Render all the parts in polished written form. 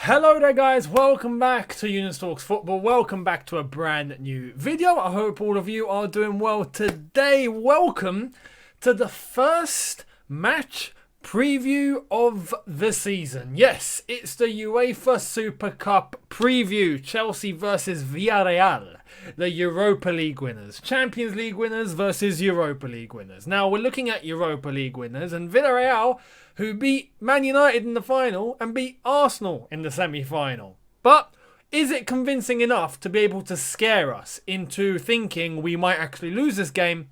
Hello there guys, welcome back to Younes Talks Football, welcome back to a brand new video. I hope all of you are doing well today. Welcome to the first match preview of the season. Yes, it's the UEFA Super Cup preview, Chelsea versus Villarreal, the Europa League winners. Champions League winners versus Europa League winners. Now we're looking at Europa League winners and Villarreal, who beat Man United in the final and beat Arsenal in the semi-final. But is it convincing enough to be able to scare us into thinking we might actually lose this game?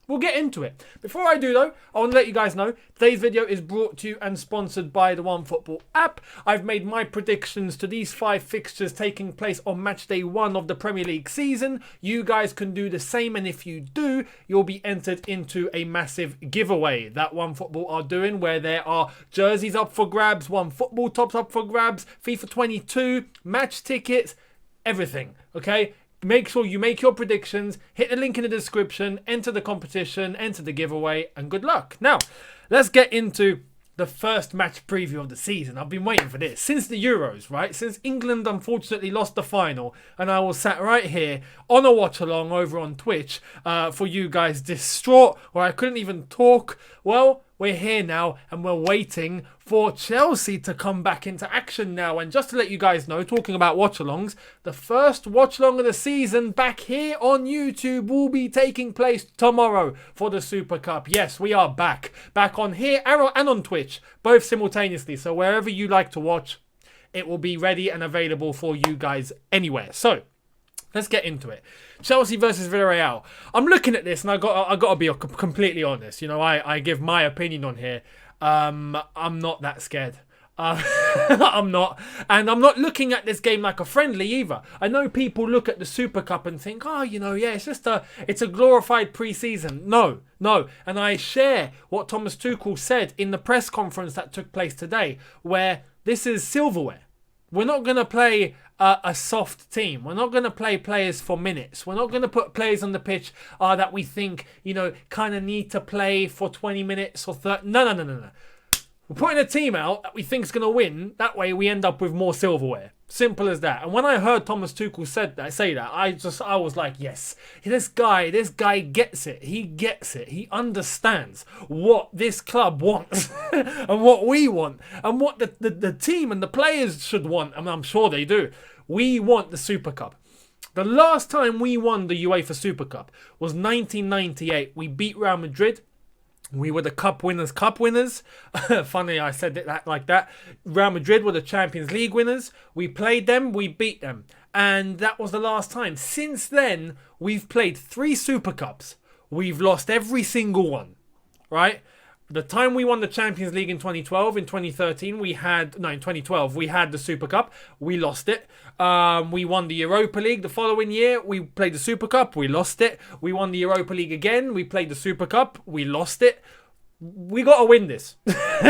We'll get into it. Before I do though, I want to let you guys know today's video is brought to you and sponsored by the OneFootball app. I've made my predictions to these 5 fixtures taking place on match day 1 of the Premier League season. You guys can do the same, and if you do, you'll be entered into a massive giveaway that OneFootball are doing, where there are jerseys up for grabs, OneFootball tops up for grabs, FIFA 22, match tickets, everything, okay? Make sure you make your predictions, hit the link in the description, enter the competition, enter the giveaway, and good luck. Now, let's get into the first match preview of the season. I've been waiting for this since the Euros, right? Since England unfortunately lost the final, and I was sat right here on a watch along over on Twitch for you guys, distraught, where I couldn't even talk. Well, we're here now and we're waiting for Chelsea to come back into action now. And just to let you guys know, talking about watch-alongs, the first watch-along of the season back here on YouTube will be taking place tomorrow for the Super Cup. Yes, we are back on here and on Twitch, both simultaneously. So wherever you like to watch, it will be ready and available for you guys anywhere. So let's get into it. Chelsea versus Villarreal. I'm looking at this and I got to be completely honest. You know, I give my opinion on here. I'm not that scared. I'm not. And I'm not looking at this game like a friendly either. I know people look at the Super Cup and think, oh, you know, yeah, it's a glorified pre-season. No. And I share what Thomas Tuchel said in the press conference that took place today, where this is silverware. We're not going to play a soft team. We're not going to play players for minutes. We're not going to put players on the pitch that we think, you know, kind of need to play for 20 minutes or 30. No. We're putting a team out that we think is going to win. That way we end up with more silverware. Simple as that. And when I heard Thomas Tuchel say that, I was like, yes, this guy gets it. He gets it. He understands what this club wants and what we want and what the team and the players should want. And I'm sure they do. We want the Super Cup. The last time we won the UEFA Super Cup was 1998. We beat Real Madrid. We were the cup winners. Funny I said it like that. Real Madrid were the Champions League winners. We played them, we beat them. And that was the last time. Since then, we've played 3 Super Cups. We've lost every single one, right? The time we won the Champions League in 2012, in 2013, in 2012, we had the Super Cup. We lost it. We won the Europa League the following year. We played the Super Cup. We lost it. We won the Europa League again. We played the Super Cup. We lost it. We got to win this.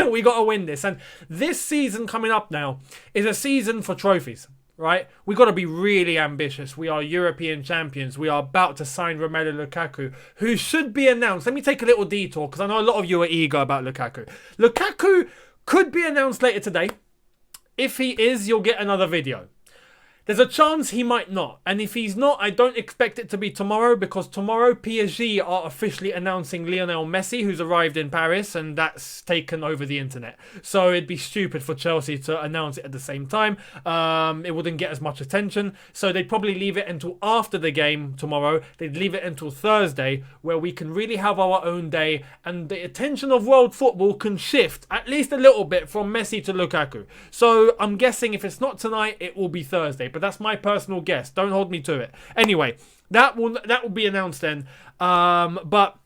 We got to win this. And this season coming up now is a season for trophies. Right? We got to be really ambitious. We are European champions. We are about to sign Romelu Lukaku, who should be announced. Let me take a little detour because I know a lot of you are eager about Lukaku. Lukaku could be announced later today. If he is, you'll get another video. There's a chance he might not. And if he's not, I don't expect it to be tomorrow, because tomorrow PSG are officially announcing Lionel Messi, who's arrived in Paris, and that's taken over the internet. So it'd be stupid for Chelsea to announce it at the same time. It wouldn't get as much attention. So they'd probably leave it until after the game tomorrow. They'd leave it until Thursday, where we can really have our own day, and the attention of world football can shift at least a little bit from Messi to Lukaku. So I'm guessing if it's not tonight, it will be Thursday. But that's my personal guess. Don't hold me to it. Anyway, that will be announced then. But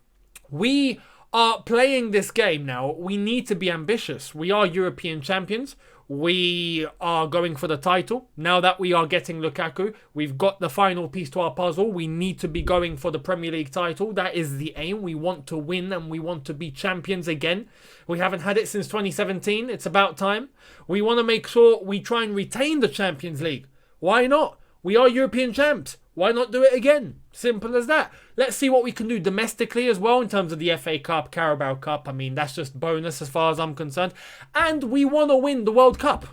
we are playing this game now. We need to be ambitious. We are European champions. We are going for the title. Now that we are getting Lukaku, we've got the final piece to our puzzle. We need to be going for the Premier League title. That is the aim. We want to win and we want to be champions again. We haven't had it since 2017. It's about time. We want to make sure we try and retain the Champions League. Why not? We are European champs. Why not do it again? Simple as that. Let's see what we can do domestically as well in terms of the FA Cup, Carabao Cup. I mean, that's just bonus as far as I'm concerned. And we want to win the World Cup.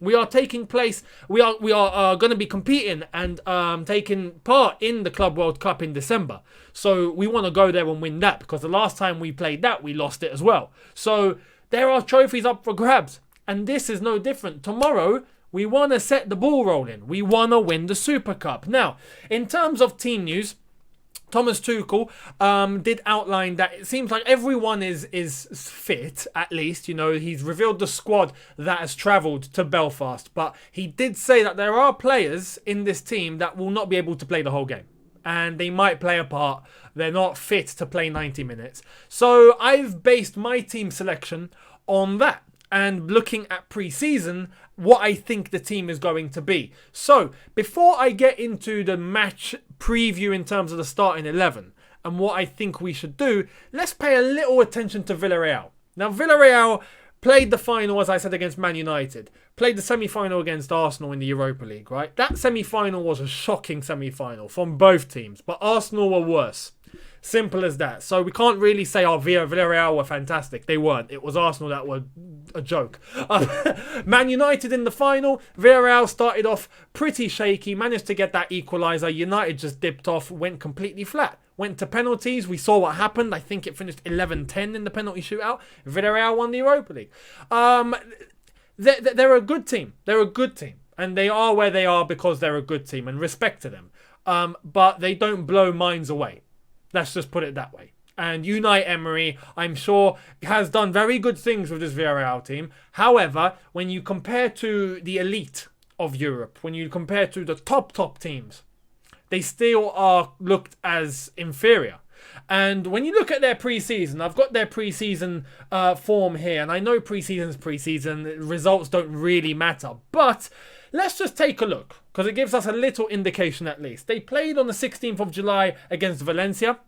We are taking place. We are going to be competing and taking part in the Club World Cup in December. So we want to go there and win that, because the last time we played that, we lost it as well. So there are trophies up for grabs, and this is no different. Tomorrow we want to set the ball rolling. We want to win the Super Cup. Now, in terms of team news, Thomas Tuchel did outline that it seems like everyone is fit, at least. You know, he's revealed the squad that has travelled to Belfast. But he did say that there are players in this team that will not be able to play the whole game. And they might play a part. They're not fit to play 90 minutes. So I've based my team selection on that. And looking at pre-season, what I think the team is going to be. So, before I get into the match preview in terms of the starting 11 and what I think we should do, let's pay a little attention to Villarreal. Now, Villarreal played the final, as I said, against Man United. Played the semi-final against Arsenal in the Europa League, right? That semi-final was a shocking semi-final from both teams, but Arsenal were worse. Simple as that. So we can't really say, oh, Villarreal were fantastic. They weren't. It was Arsenal that were a joke. Man United in the final. Villarreal started off pretty shaky. Managed to get that equaliser. United just dipped off. Went completely flat. Went to penalties. We saw what happened. I think it finished 11-10 in the penalty shootout. Villarreal won the Europa League. They're a good team. They're a good team. And they are where they are because they're a good team. And respect to them. But they don't blow minds away. Let's just put it that way. And Unai Emery, I'm sure, has done very good things with this Villarreal team. However, when you compare to the elite of Europe, when you compare to the top teams, they still are looked as inferior. And when you look at their pre-season, I've got their pre-season form here. And I know pre-season's pre-season, results don't really matter. But let's just take a look, because it gives us a little indication at least. They played on the 16th of July against Valencia.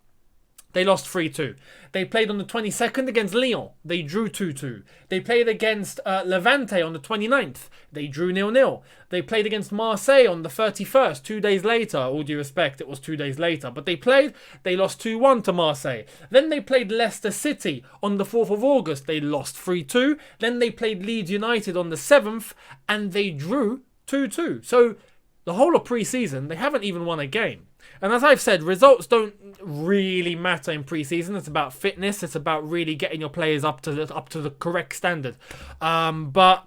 They lost 3-2. They played on the 22nd against Lyon. They drew 2-2. They played against Levante on the 29th. They drew 0-0. They played against Marseille on the 31st, 2 days later. All due respect, it was 2 days later. But they lost 2-1 to Marseille. Then they played Leicester City on the 4th of August. They lost 3-2. Then they played Leeds United on the 7th, and they drew 2-2. So the whole of pre-season, they haven't even won a game. And as I've said, results don't really matter in pre-season. It's about fitness. It's about really getting your players up to the correct standard. But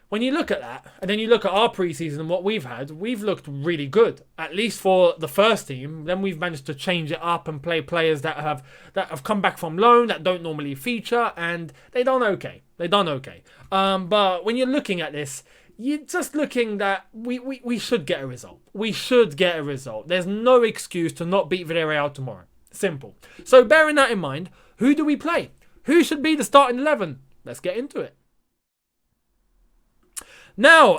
when you look at that, and then you look at our pre-season and what we've had, we've looked really good, at least for the first team. Then we've managed to change it up and play players that have come back from loan, that don't normally feature, and they done okay. But when you're looking at this, you're just looking that we should get a result. We should get a result. There's no excuse to not beat Villarreal tomorrow. Simple. So bearing that in mind, who do we play? Who should be the starting 11? Let's get into it. Now,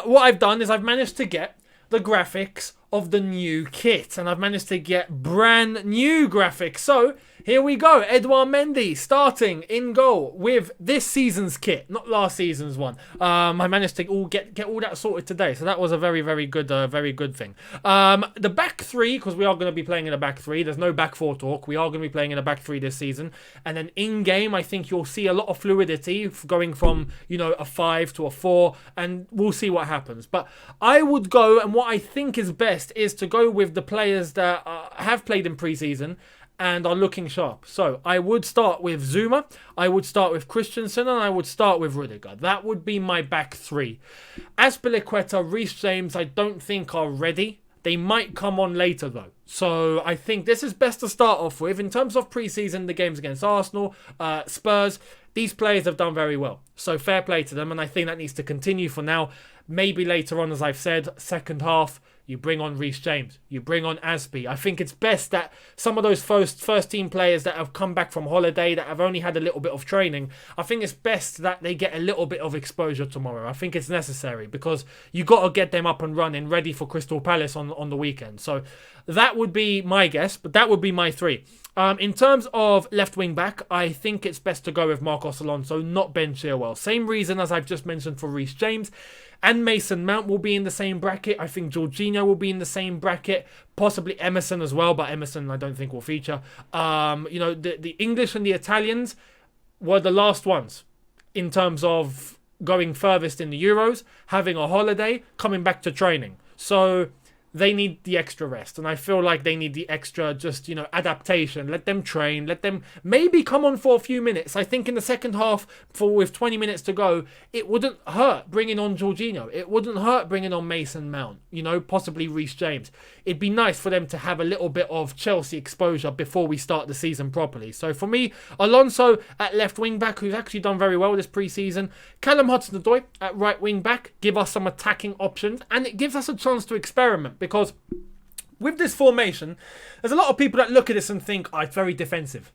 what I've done is I've managed to get the graphics of the new kit, and I've managed to get brand new graphics. So here we go. Edouard Mendy starting in goal with this season's kit, not last season's one. I managed to get all that sorted today, so that was a very good thing. The back three, because we are going to be playing in a back three. There's no back four talk. We are going to be playing in a back three this season, and then in game, I think you'll see a lot of fluidity going from a 5 to a 4, and we'll see what happens. But I would go, and what I think is best is to go with the players that have played in pre-season and are looking sharp. So I would start with Zuma, I would start with Christensen, and I would start with Rudiger. That would be my back three. Azpilicueta, Reece James, I don't think are ready. They might come on later though. So I think this is best to start off with. In terms of pre-season, the games against Arsenal, Spurs, these players have done very well. So fair play to them, and I think that needs to continue for now. Maybe later on, as I've said, second half, you bring on Reece James, you bring on Aspi. I think it's best that some of those first team players that have come back from holiday, that have only had a little bit of training, I think it's best that they get a little bit of exposure tomorrow. I think it's necessary because you got to get them up and running, ready for Crystal Palace on the weekend. So that would be my guess, but that would be my three. In terms of left wing back, I think it's best to go with Marcos Alonso, not Ben Chilwell. Same reason as I've just mentioned for Reece James. And Mason Mount will be in the same bracket. I think Jorginho will be in the same bracket. Possibly Emerson as well, but Emerson I don't think will feature. The English and the Italians were the last ones in terms of going furthest in the Euros, having a holiday, coming back to training. So they need the extra rest, and I feel like they need the extra just, adaptation. Let them train, let them maybe come on for a few minutes. I think in the second half, with 20 minutes to go, it wouldn't hurt bringing on Jorginho. It wouldn't hurt bringing on Mason Mount, possibly Reece James. It'd be nice for them to have a little bit of Chelsea exposure before we start the season properly. So for me, Alonso at left wing back, who's actually done very well this pre-season. Callum Hudson-Odoi at right wing back, give us some attacking options, and it gives us a chance to experiment. Because with this formation, there's a lot of people that look at this and think, it's very defensive.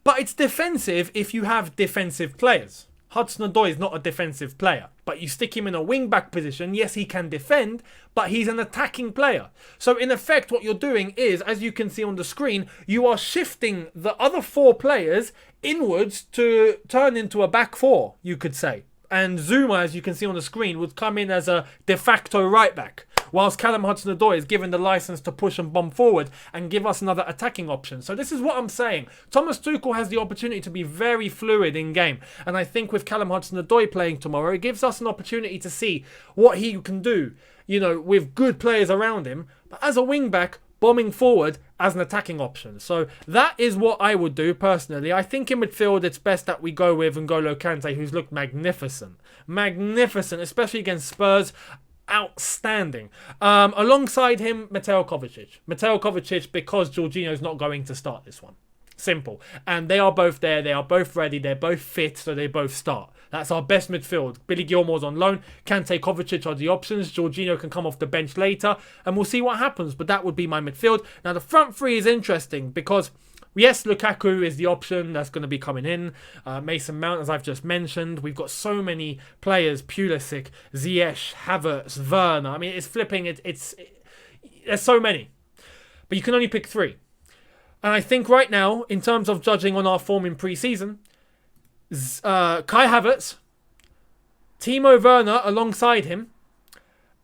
But it's defensive if you have defensive players. Hudson-Odoi is not a defensive player, but you stick him in a wing-back position. Yes, he can defend, but he's an attacking player. So in effect, what you're doing is, as you can see on the screen, you are shifting the other 4 players inwards to turn into a back 4, you could say. And Zuma, as you can see on the screen, would come in as a de facto right-back, whilst Callum Hudson-Odoi is given the license to push and bomb forward and give us another attacking option. So this is what I'm saying. Thomas Tuchel has the opportunity to be very fluid in game. And I think with Callum Hudson-Odoi playing tomorrow, it gives us an opportunity to see what he can do, with good players around him. But as a wing-back, bombing forward as an attacking option. So that is what I would do personally. I think in midfield it's best that we go with N'Golo Kante, who's looked magnificent. Magnificent, especially against Spurs. Outstanding. Alongside him, Mateo Kovacic. Mateo Kovacic, because Jorginho's not going to start this one. Simple. And they are both there. They are both ready. They're both fit, so they both start. That's our best midfield. Billy Gilmore's on loan. Kante, Kovacic are the options. Jorginho can come off the bench later, and we'll see what happens. But that would be my midfield. Now, the front three is interesting because, yes, Lukaku is the option that's going to be coming in. Mason Mount, as I've just mentioned. We've got so many players. Pulisic, Ziyech, Havertz, Werner. I mean, it's flipping. There's so many. But you can only pick 3. And I think right now, in terms of judging on our form in pre-season, Kai Havertz, Timo Werner alongside him,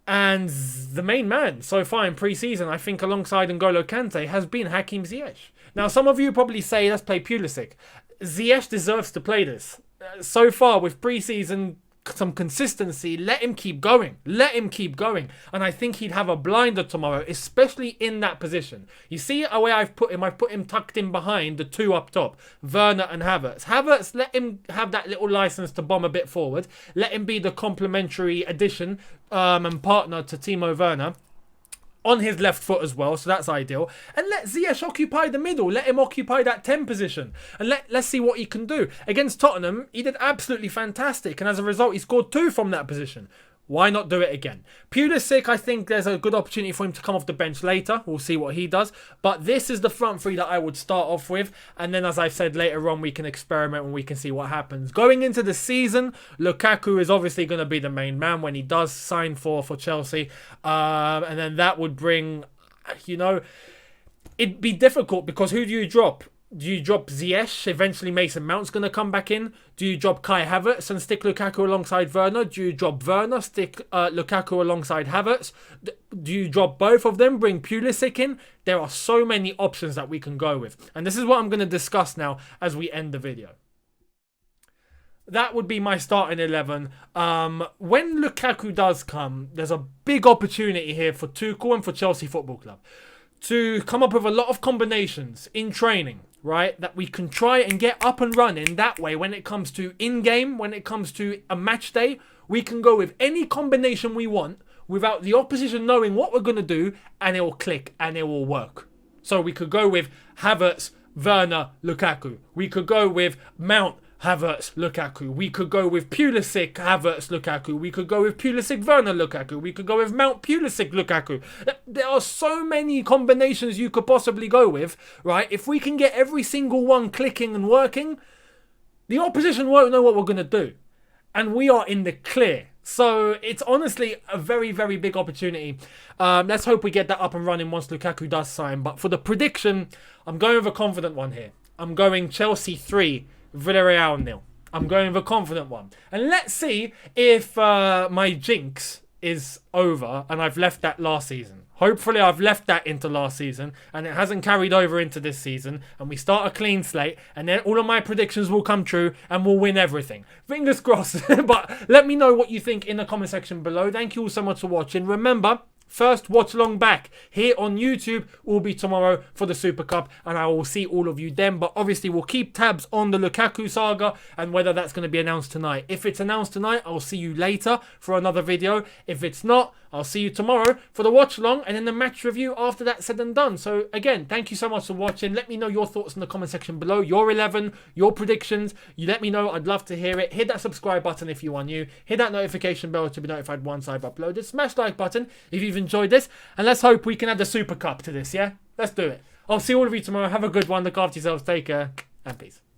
and the main man so far in pre-season, I think alongside N'Golo Kante, has been Hakim Ziyech. Now, some of you probably say, let's play Pulisic. Ziyech deserves to play this. So far, with pre-season, some consistency, let him keep going. Let him keep going. And I think he'd have a blinder tomorrow, especially in that position. You see the way I've put him tucked in behind the 2 up top, Werner and Havertz. Havertz, let him have that little license to bomb a bit forward. Let him be the complementary addition and partner to Timo Werner. On his left foot as well, so that's ideal. And let Ziyech occupy the middle. Let him occupy that 10 position. And let's see what he can do. Against Tottenham, he did absolutely fantastic. And as a result, he scored 2 from that position. Why not do it again? Pulisic, I think there's a good opportunity for him to come off the bench later. We'll see what he does. But this is the front 3 that I would start off with. And then, as I've said, later on, we can experiment and we can see what happens. Going into the season, Lukaku is obviously going to be the main man when he does sign for Chelsea. And then that would bring, it'd be difficult because who do you drop? Do you drop Ziyech? Eventually Mason Mount's going to come back in. Do you drop Kai Havertz and stick Lukaku alongside Werner? Do you drop Werner, stick Lukaku alongside Havertz? Do you drop both of them, bring Pulisic in? There are so many options that we can go with. And this is what I'm going to discuss now as we end the video. That would be my starting 11. When Lukaku does come, there's a big opportunity here for Tuchel and for Chelsea Football Club to come up with a lot of combinations in training, right? That we can try and get up and running. That way, when it comes to in-game, when it comes to a match day, we can go with any combination we want without the opposition knowing what we're going to do, and it will click and it will work. So we could go with Havertz, Werner, Lukaku. We could go with Mount, Havertz, Lukaku. We could go with Pulisic, Havertz, Lukaku. We could go with Pulisic, Werner, Lukaku. We could go with Mount, Pulisic, Lukaku. There are so many combinations you could possibly go with, right? If we can get every single one clicking and working, the opposition won't know what we're going to do. And we are in the clear. So it's honestly a very, very big opportunity. Let's hope we get that up and running once Lukaku does sign. But for the prediction, I'm going with a confident one here. I'm going Chelsea 3, Villarreal 0. I'm going with a confident one. And let's see if my jinx is over and I've left that last season. Hopefully I've left that into last season and it hasn't carried over into this season, and we start a clean slate, and then all of my predictions will come true and we'll win everything. Fingers crossed. But let me know what you think in the comment section below. Thank you all so much for watching. Remember, first watch along back here on YouTube will be tomorrow for the Super Cup, and I will see all of you then. But obviously we'll keep tabs on the Lukaku saga and whether that's going to be announced tonight. If it's announced tonight, I'll see you later for another video. If it's not, I'll see you tomorrow for the watch along and then the match review after that's said and done. So again, thank you so much for watching. Let me know your thoughts in the comment section below. Your 11, your predictions. You let me know. I'd love to hear it. Hit that subscribe button if you are new. Hit that notification bell to be notified once I've uploaded. Smash the like button if you've enjoyed this. And let's hope we can add the Super Cup to this, yeah? Let's do it. I'll see all of you tomorrow. Have a good one. Look after yourselves. Take care. And peace.